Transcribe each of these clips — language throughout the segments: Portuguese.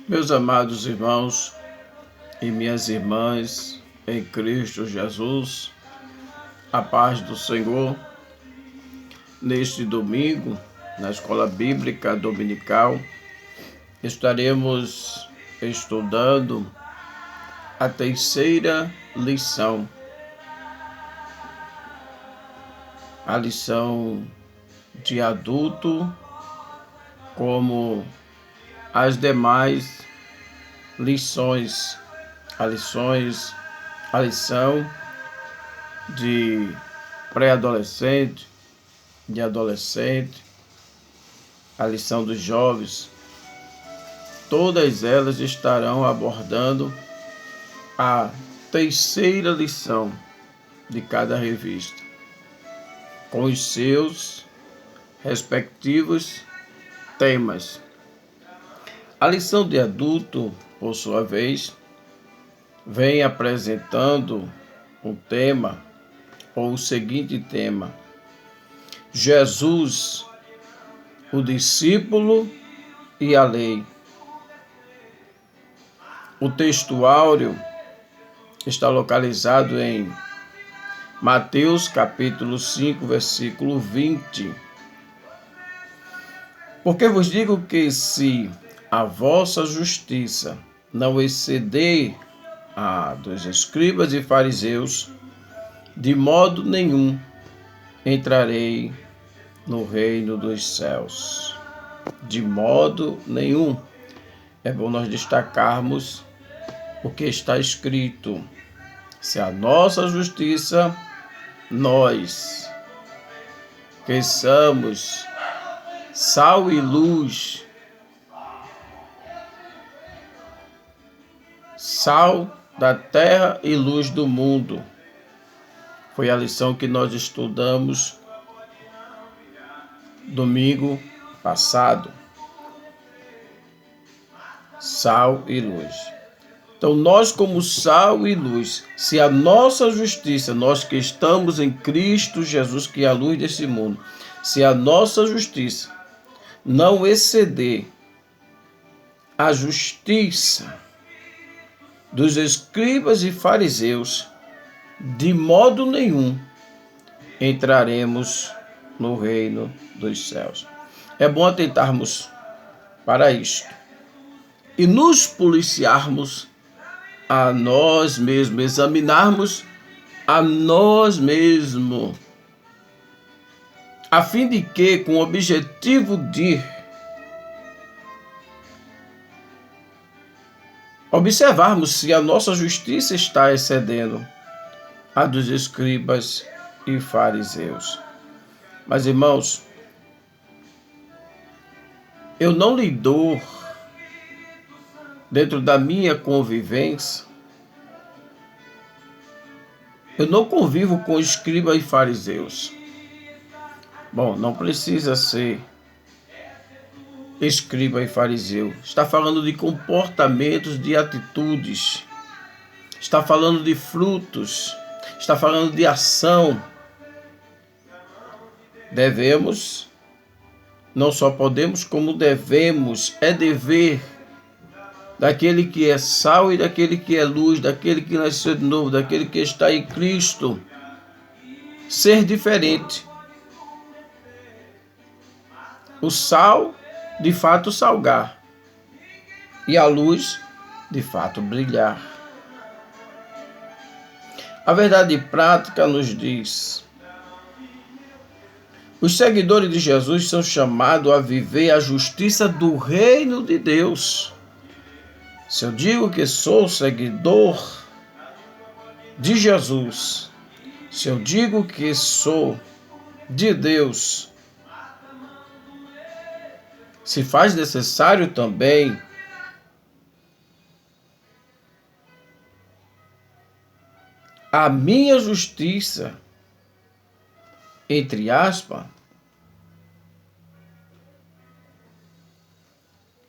Meus amados irmãos e minhas irmãs em Cristo Jesus, a paz do Senhor. Neste domingo, na Escola Bíblica Dominical, estaremos estudando a terceira lição, a lição de adulto, como as demais lições, a lição de pré-adolescente, de adolescente, a lição dos jovens. Todas elas estarão abordando a terceira lição de cada revista, com os seus respectivos temas. A lição de adulto, por sua vez, vem apresentando um tema, ou o seguinte tema: Jesus, o discípulo e a lei. O texto áureo está localizado em Mateus capítulo 5, versículo 20. Porque vos digo que se a vossa justiça não exceder a dos escribas e fariseus, de modo nenhum entrarei no reino dos céus. De modo nenhum. É bom nós destacarmos o que está escrito. Se a nossa justiça, nós que somos sal e luz, sal da terra e luz do mundo. Foi a lição que nós estudamos domingo passado. Sal e luz. Então, nós como sal e luz, se a nossa justiça, nós que estamos em Cristo Jesus, que é a luz desse mundo, se a nossa justiça não exceder a justiça dos escribas e fariseus, de modo nenhum entraremos no reino dos céus. É bom atentarmos para isto e nos policiarmos a nós mesmos, examinarmos a nós mesmos, a fim de que, com o objetivo de observarmos se a nossa justiça está excedendo a dos escribas e fariseus. Mas, irmãos, eu não lhe dou, dentro da minha convivência, eu não convivo com escribas e fariseus. Bom, não precisa ser escriba e fariseu. Está falando de comportamentos, de atitudes. Está falando de frutos. Está falando de ação. Devemos, não só podemos, como devemos. É dever daquele que é sal e daquele que é luz, daquele que nasceu de novo, daquele que está em Cristo, ser diferente. O sal, de fato, salgar, e a luz, de fato, brilhar. A verdade prática nos diz: os seguidores de Jesus são chamados a viver a justiça do reino de Deus. Se eu digo que sou seguidor de Jesus, se eu digo que sou de Deus, se faz necessário também a minha justiça, entre aspas,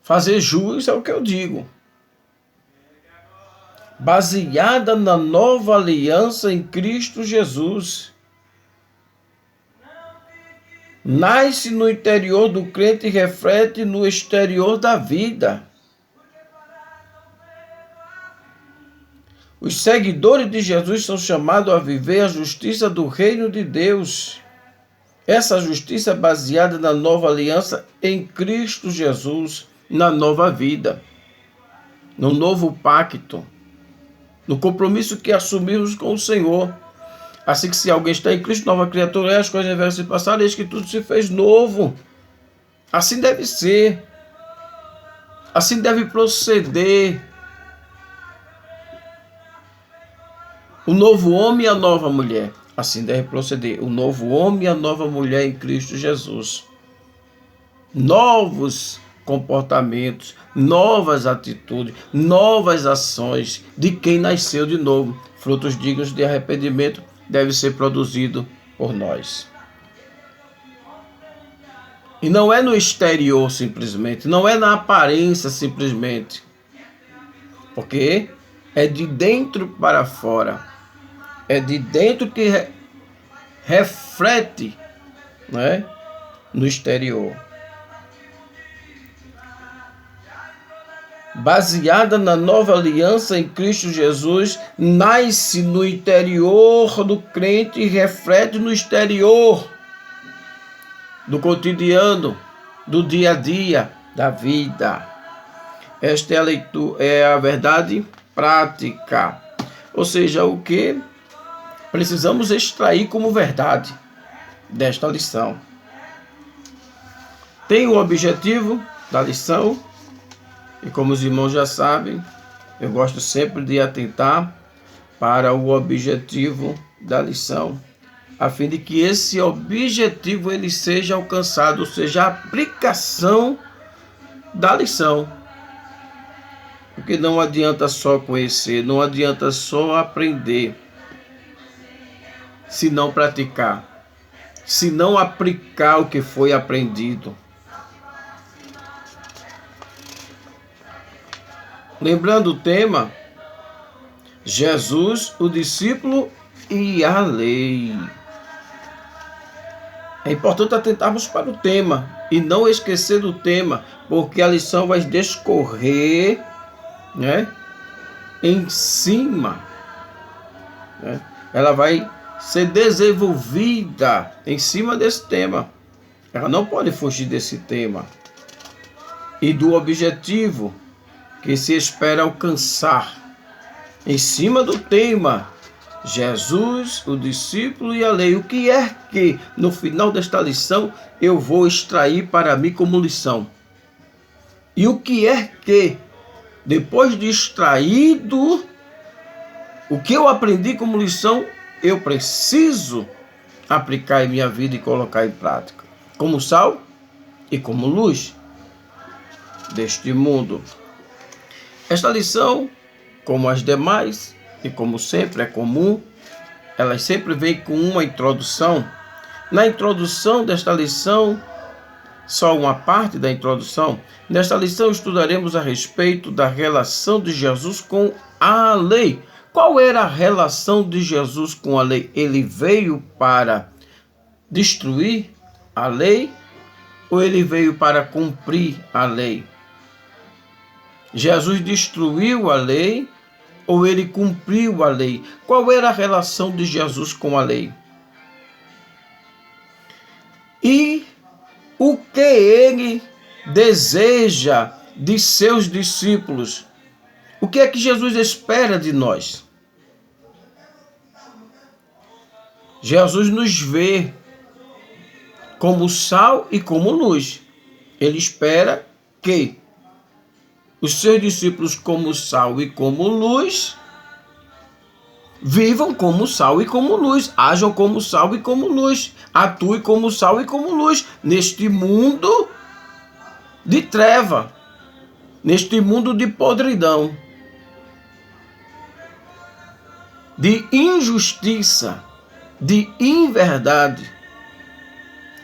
fazer jus é o que eu digo, baseada na nova aliança em Cristo Jesus. Nasce no interior do crente e reflete no exterior da vida. Os seguidores de Jesus são chamados a viver a justiça do reino de Deus. Essa justiça é baseada na nova aliança em Cristo Jesus, na nova vida, no novo pacto, no compromisso que assumimos com o Senhor. Assim que se alguém está em Cristo, nova criatura é, as coisas devem se passar, eis que tudo se fez novo. Assim deve ser. Assim deve proceder. O novo homem e a nova mulher. Assim deve proceder o novo homem e a nova mulher em Cristo Jesus. Novos comportamentos, novas atitudes, novas ações de quem nasceu de novo. Frutos dignos de arrependimento devem ser produzidos por nós. E não é no exterior simplesmente, não é na aparência simplesmente, porque é de dentro para fora, é de dentro que reflete, né, no exterior. Baseada na nova aliança em Cristo Jesus, nasce no interior do crente e reflete no exterior, do cotidiano, do dia a dia, da vida. Esta é a leitura, é a verdade prática. Ou seja, o que precisamos extrair como verdade desta lição. Tem o objetivo da lição, e como os irmãos já sabem, eu gosto sempre de atentar para o objetivo da lição, a fim de que esse objetivo ele seja alcançado, ou seja, a aplicação da lição. Porque não adianta só conhecer, não adianta só aprender, se não praticar, se não aplicar o que foi aprendido. Lembrando o tema, Jesus, o discípulo e a lei. É importante atentarmos para o tema e não esquecer do tema, porque a lição vai discorrer, né, em cima, né? Ela vai ser desenvolvida em cima desse tema. Ela não pode fugir desse tema e do objetivo que se espera alcançar. Em cima do tema, Jesus, o discípulo e a lei. O que é que, no final desta lição, eu vou extrair para mim como lição? E o que é que, depois de extraído o que eu aprendi como lição, eu preciso aplicar em minha vida e colocar em prática? Como sal e como luz deste mundo. Esta lição, como as demais, e como sempre é comum, elas sempre vêm com uma introdução. Na introdução desta lição, só uma parte da introdução, nesta lição estudaremos a respeito da relação de Jesus com a lei. Qual era a relação de Jesus com a lei? Ele veio para destruir a lei ou ele veio para cumprir a lei? Jesus destruiu a lei ou ele cumpriu a lei? Qual era a relação de Jesus com a lei? E o que ele deseja de seus discípulos? O que é que Jesus espera de nós? Jesus nos vê como sal e como luz. Ele espera que os seus discípulos, como sal e como luz, vivam como sal e como luz, ajam como sal e como luz, atuem como sal e como luz, neste mundo de treva, neste mundo de podridão, de injustiça, de inverdade,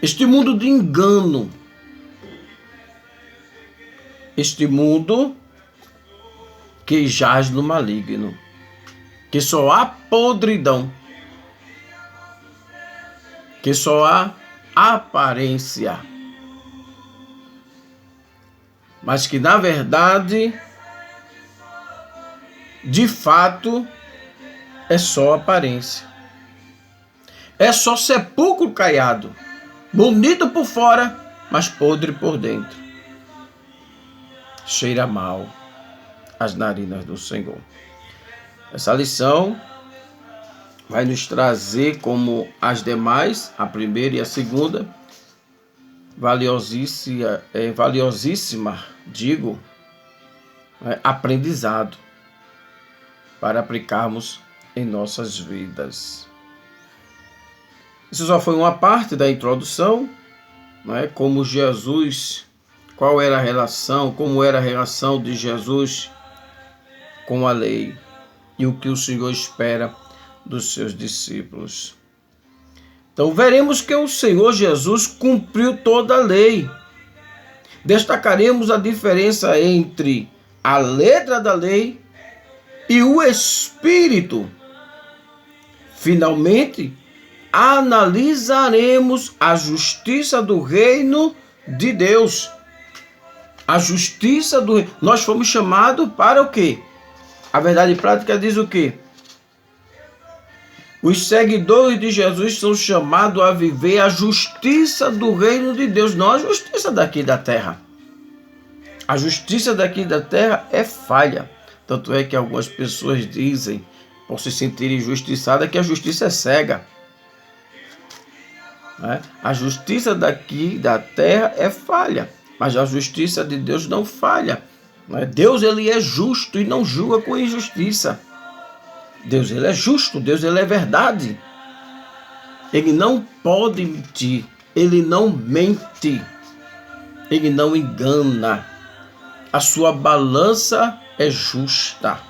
este mundo de engano, este mundo que jaz no maligno, que só há podridão, que só há aparência, mas que na verdade, de fato, é só aparência. É só sepulcro caiado, bonito por fora, mas podre por dentro. Cheira mal as narinas do Senhor. Essa lição vai nos trazer, como as demais, a primeira e a segunda, valiosíssima, aprendizado para aplicarmos em nossas vidas. Isso só foi uma parte da introdução, como Jesus, qual era a relação, como era a relação de Jesus com a lei e o que o Senhor espera dos seus discípulos. Então veremos que o Senhor Jesus cumpriu toda a lei. Destacaremos a diferença entre a letra da lei e o espírito. Finalmente, analisaremos a justiça do reino de Deus. A justiça do reino. Nós fomos chamados para o quê? A verdade prática diz o quê? Os seguidores de Jesus são chamados a viver a justiça do reino de Deus, não a justiça daqui da terra. A justiça daqui da terra é falha. Tanto é que algumas pessoas dizem, por se sentirem injustiçadas, que a justiça é cega. A justiça daqui da terra é falha, mas a justiça de Deus não falha. Deus, ele é justo e não julga com injustiça. Deus, ele é justo, Deus, ele é verdade. Ele não pode mentir, ele não mente, ele não engana. A sua balança é justa.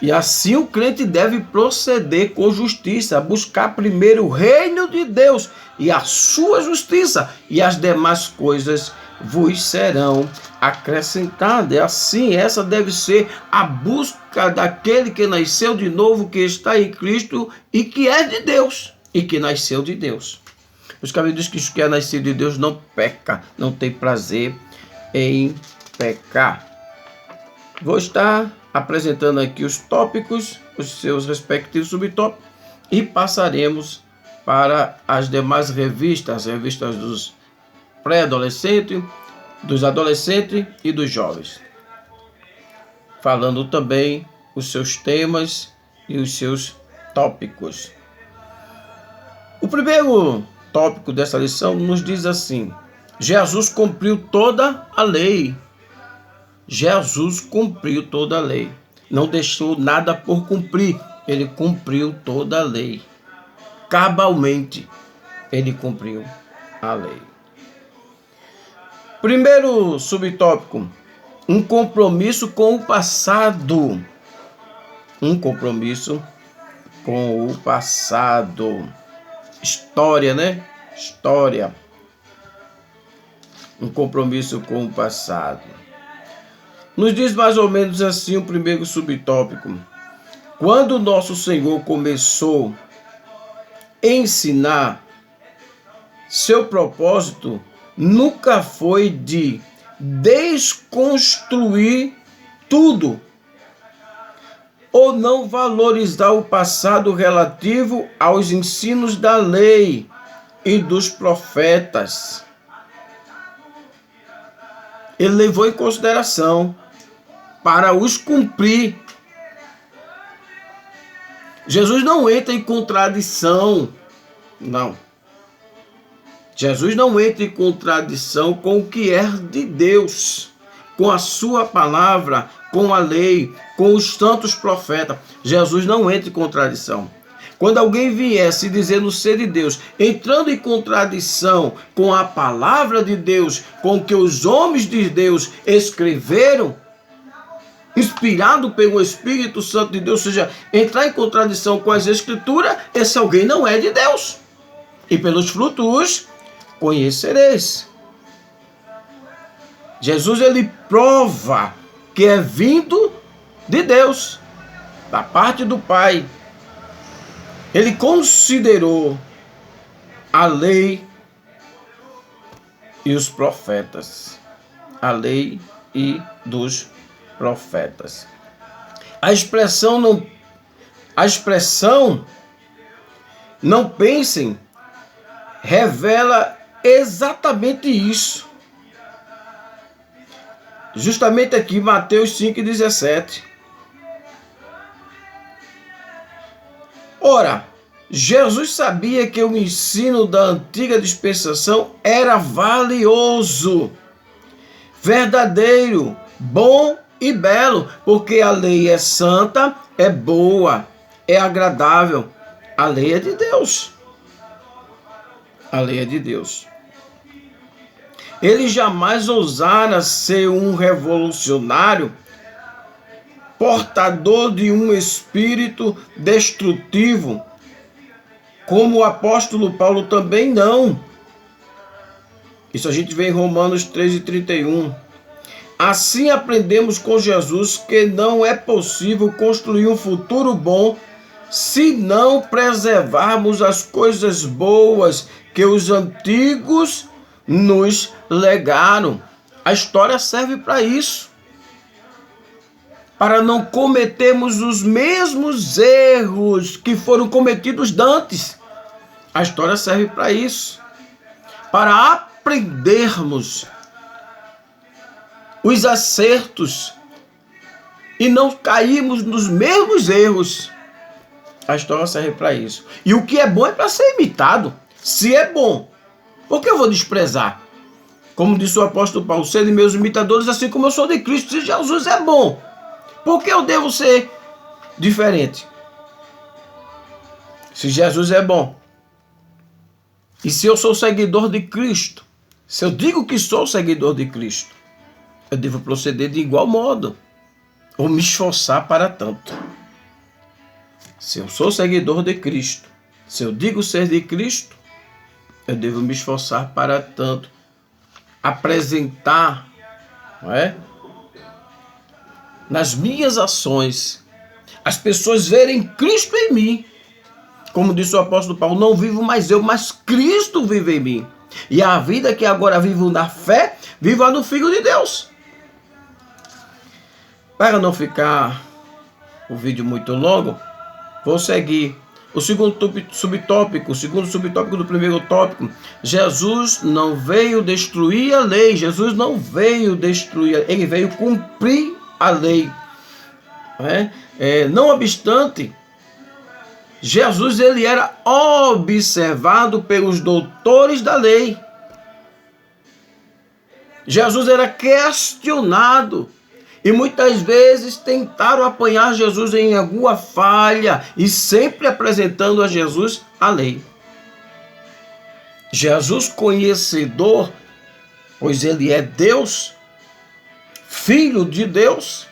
E assim o crente deve proceder com justiça, buscar primeiro o reino de Deus e a sua justiça, e as demais coisas vos serão acrescentadas. É assim, essa deve ser a busca daquele que nasceu de novo, que está em Cristo e que é de Deus e que nasceu de Deos. Os caminhos que é nascido de Deus não peca, não tem prazer em pecar. Vou estar apresentando aqui os tópicos, os seus respectivos subtópicos, e passaremos para as demais revistas, as revistas dos pré-adolescentes, dos adolescentes e dos jovens, falando também os seus temas e os seus tópicos. O primeiro tópico dessa lição nos diz assim: Jesus cumpriu toda a lei. Jesus cumpriu toda a lei. Não deixou nada por cumprir. Ele cumpriu toda a lei. Cabalmente, ele cumpriu a lei. Primeiro subtópico: um compromisso com o passado. Um compromisso com o passado. História, História. Um compromisso com o passado. Nos diz mais ou menos assim o primeiro subtópico: quando o nosso Senhor começou a ensinar, seu propósito nunca foi de desconstruir tudo ou não valorizar o passado relativo aos ensinos da lei e dos profetas. Ele levou em consideração para os cumprir. Jesus não entra em contradição, não. Jesus não entra em contradição com o que é de Deus, com a sua palavra, com a lei, com os santos profetas. Jesus não entra em contradição. Quando alguém viesse dizendo ser de Deus, entrando em contradição com a palavra de Deus, com o que os homens de Deus escreveram, inspirado pelo Espírito Santo de Deus, ou seja, entrar em contradição com as Escrituras, esse alguém não é de Deus. E pelos frutos conhecereis. Jesus, ele prova que é vindo de Deus, da parte do Pai. Ele considerou a lei e os profetas. A lei e dos profetas. A expressão não pensem revela exatamente isso. Justamente aqui, Mateus 5,17. Ora, Jesus sabia que o ensino da antiga dispensação era valioso, verdadeiro, bom e belo, porque a lei é santa, é boa, é agradável. A lei é de Deus. A lei é de Deus. Ele jamais ousara ser um revolucionário, portador de um espírito destrutivo, como o apóstolo Paulo também não. Isso a gente vê em Romanos 13:31. Assim aprendemos com Jesus que não é possível construir um futuro bom se não preservarmos as coisas boas que os antigos nos legaram. A história serve para isso. Para não cometermos os mesmos erros que foram cometidos dantes. A história serve para isso. Para aprendermos os acertos e não cairmos nos mesmos erros. A história serve para isso. E o que é bom é para ser imitado. Se é bom, por que eu vou desprezar? Como disse o apóstolo Paulo, sede meus imitadores, assim como eu sou de Cristo. Se Jesus é bom, por que eu devo ser diferente? Se Jesus é bom, e se eu sou seguidor de Cristo, se eu digo que sou seguidor de Cristo, eu devo proceder de igual modo, ou me esforçar para tanto. Se eu sou seguidor de Cristo, se eu digo ser de Cristo, eu devo me esforçar para tanto, apresentar, não é? Nas minhas ações, as pessoas verem Cristo em mim. Como disse o apóstolo Paulo, não vivo mais eu, mas Cristo vive em mim. E a vida que agora vivo na fé, vivo no Filho de Deus. Para não ficar o vídeo muito longo, vou seguir o segundo subtópico do primeiro tópico. Jesus não veio destruir a lei. Jesus não veio destruir, ele veio cumprir a lei. Não obstante, Jesus ele era observado pelos doutores da lei. Jesus era questionado. E muitas vezes tentaram apanhar Jesus em alguma falha e sempre apresentando a Jesus a lei. Jesus conhecedor, pois ele é Deus, Filho de Deus,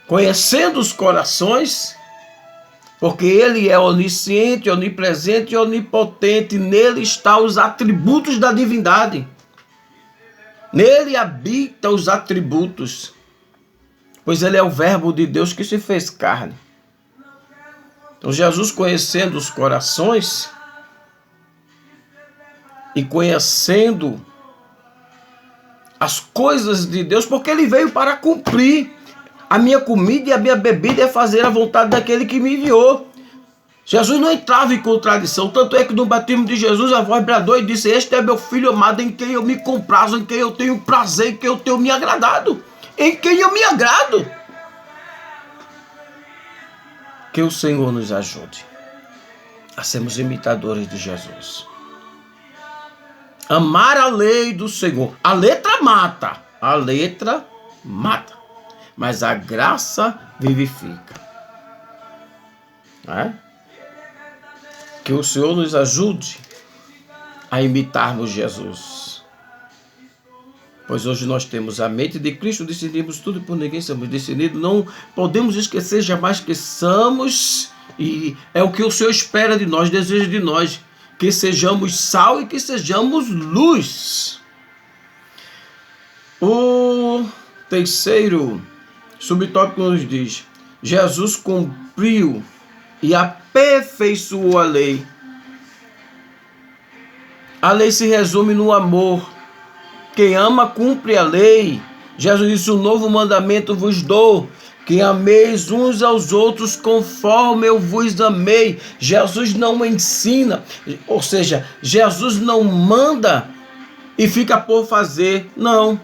conhecendo os corações, porque ele é onisciente, onipresente e onipotente, nele estão os atributos da divindade. Nele habitam os atributos, pois ele é o verbo de Deus que se fez carne. Então Jesus, conhecendo os corações e conhecendo as coisas de Deus, porque ele veio para cumprir. A minha comida e a minha bebida é fazer a vontade daquele que me enviou. Jesus não entrava em contradição, tanto é que no batismo de Jesus a voz bradou e disse: este é meu filho amado, em quem eu me comprazo, em quem eu tenho prazer, em quem eu tenho me agradado, em quem eu me agrado. Que o Senhor nos ajude a sermos imitadores de Jesus. Amar a lei do Senhor. A letra mata, mas a graça vivifica. Que o Senhor nos ajude a imitarmos Jesus. Pois hoje nós temos a mente de Cristo, discernimos tudo por ninguém somos discernidos. Não podemos esquecer jamais que somos, e é o que o Senhor espera de nós, deseja de nós, que sejamos sal e que sejamos luz. O terceiro subtópico nos diz: Jesus cumpriu e aperfeiçoou a lei. A lei se resume no amor. Quem ama, cumpre a lei. Jesus disse: um novo mandamento vos dou, que ameis uns aos outros conforme eu vos amei. Jesus não ensina, ou seja, Jesus não manda e fica por fazer, não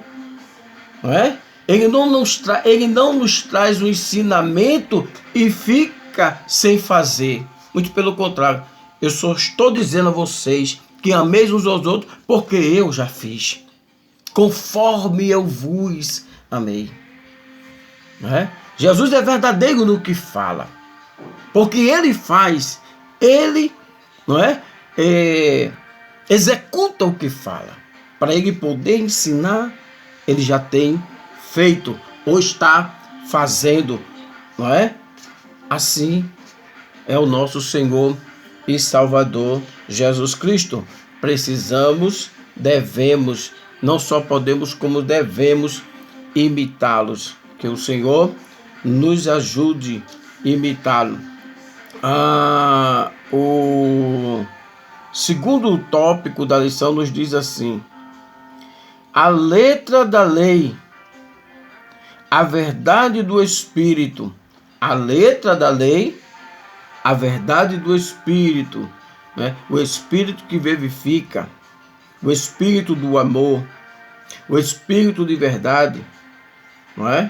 é? Ele não nos traz um ensinamento e fica sem fazer. Muito pelo contrário, eu só estou dizendo a vocês que ameis uns aos outros porque eu já fiz, conforme eu vos amei. Não é? Jesus é verdadeiro no que fala, porque ele faz, ele, não é, executa o que fala. Para ele poder ensinar, ele já tem feito ou está fazendo, não é? Assim é o nosso Senhor e Salvador Jesus Cristo. Precisamos, devemos, não só podemos como devemos imitá-los. Que o Senhor nos ajude a imitá-lo. O segundo tópico da lição nos diz assim: a letra da lei, a verdade do Espírito. A letra da lei, a verdade do Espírito, né? O Espírito que vivifica, o Espírito do amor, o Espírito de verdade, não é?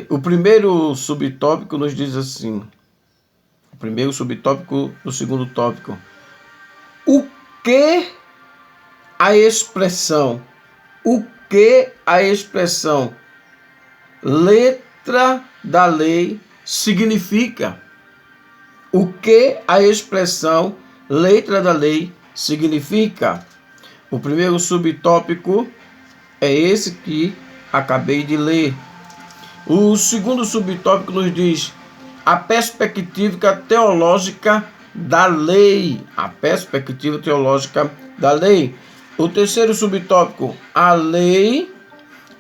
O primeiro subtópico nos diz assim, o primeiro subtópico do segundo tópico: o que a expressão letra da lei significa? O que a expressão letra da lei significa? O primeiro subtópico é esse que acabei de ler. O segundo subtópico nos diz a perspectiva teológica da lei. A perspectiva teológica da lei. O terceiro subtópico, a lei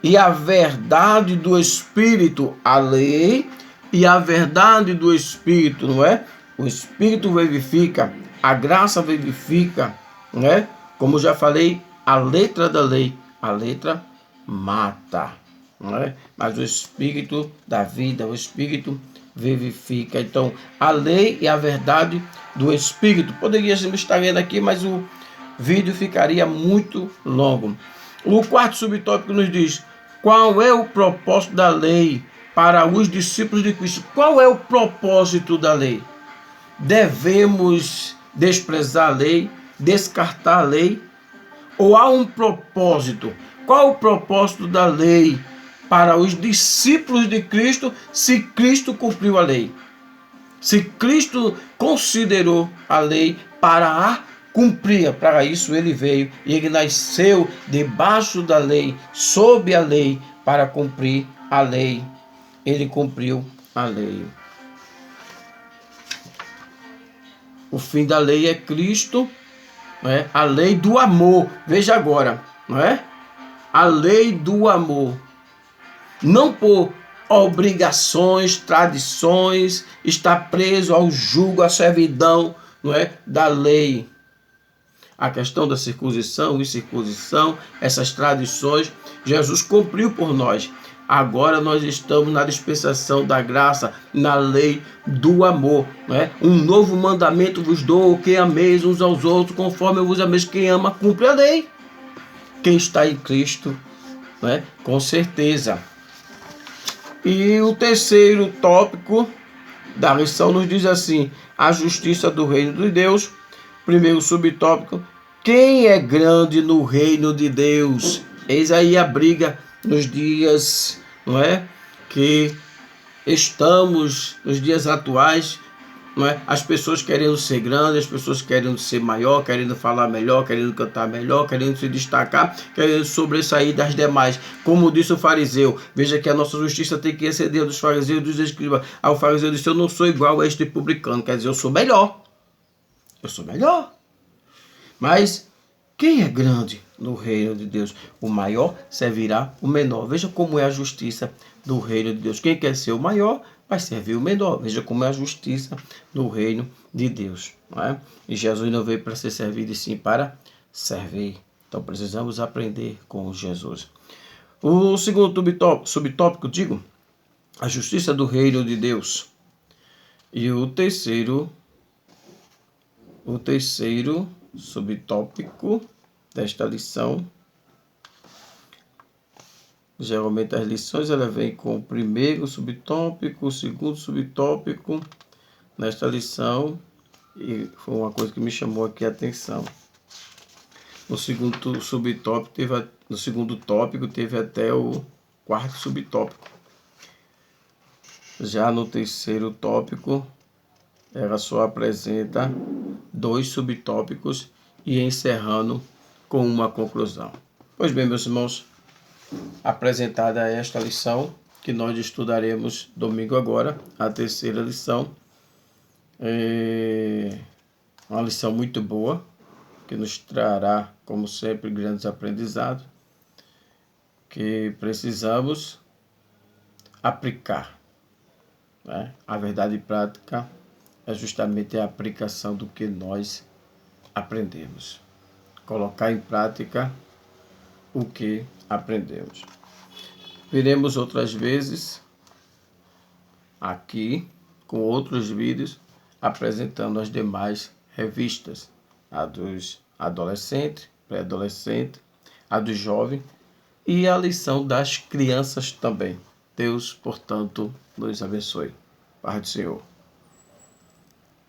e a verdade do Espírito. A lei e a verdade do Espírito, não é? O Espírito vivifica, a graça vivifica, não é? Como já falei, a letra da lei, a letra mata, não é? Mas o Espírito da vida, o Espírito vivifica. Então, a lei e a verdade do Espírito. Poderíamos estar lendo aqui, mas o vídeo ficaria muito longo. O quarto subtópico nos diz: qual é o propósito da lei para os discípulos de Cristo? Qual é o propósito da lei? Devemos desprezar a lei, descartar a lei? Ou há um propósito? Qual o propósito da lei para os discípulos de Cristo, se Cristo cumpriu a lei? Se Cristo considerou a lei para a cumprir, para isso ele veio e ele nasceu debaixo da lei, sob a lei, para cumprir a lei. Ele cumpriu a lei. O fim da lei é Cristo, não é? A lei do amor. Veja agora, não é? A lei do amor. Não por obrigações, tradições, está preso ao jugo, à servidão, não é? Da lei. A questão da circuncisão, incircuncisão, essas tradições, Jesus cumpriu por nós. Agora nós estamos na dispensação da graça, na lei do amor, não é? Um novo mandamento vos dou, que ameis uns aos outros, conforme eu vos ameis. Quem ama, cumpre a lei. Quem está em Cristo, não é? Com certeza. E o terceiro tópico da lição nos diz assim: a justiça do reino de Deus. Primeiro subtópico: quem é grande no reino de Deus? Eis aí a briga nos dias, não é? Que estamos nos dias atuais, não é? As pessoas querendo ser grandes, as pessoas querendo ser maior, querendo falar melhor, querendo cantar melhor, querendo se destacar, querendo sobressair das demais. Como disse o fariseu, veja que a nossa justiça tem que exceder dos fariseus e dos escribas. O fariseu disse: eu não sou igual a este publicano, quer dizer, eu sou melhor. Eu sou melhor. Mas quem é grande no reino de Deus? O maior servirá o menor. Veja como é a justiça do reino de Deus. Quem quer ser o maior vai servir o menor. Veja como é a justiça do reino de Deus. Não é? E Jesus não veio para ser servido, e sim para servir. Então precisamos aprender com Jesus. O segundo subtópico, digo, a justiça do reino de Deus. E o terceiro subtópico desta lição, geralmente as lições ela vem com o primeiro subtópico, o segundo subtópico nesta lição, e foi uma coisa que me chamou aqui a atenção. No segundo tópico teve até o quarto subtópico. Já no terceiro tópico, ela só apresenta 2 subtópicos e encerrando com uma conclusão. Pois bem, meus irmãos, apresentada esta lição, que nós estudaremos domingo agora, a terceira lição, uma lição muito boa, que nos trará, como sempre, grandes aprendizados, que precisamos aplicar. Né? A verdade prática é justamente a aplicação do que nós aprendemos. Colocar em prática o que aprendemos. Veremos outras vezes aqui com outros vídeos apresentando as demais revistas, a dos adolescentes, pré-adolescentes, a dos jovens e a lição das crianças também. Deus, portanto, nos abençoe. Paz do Senhor.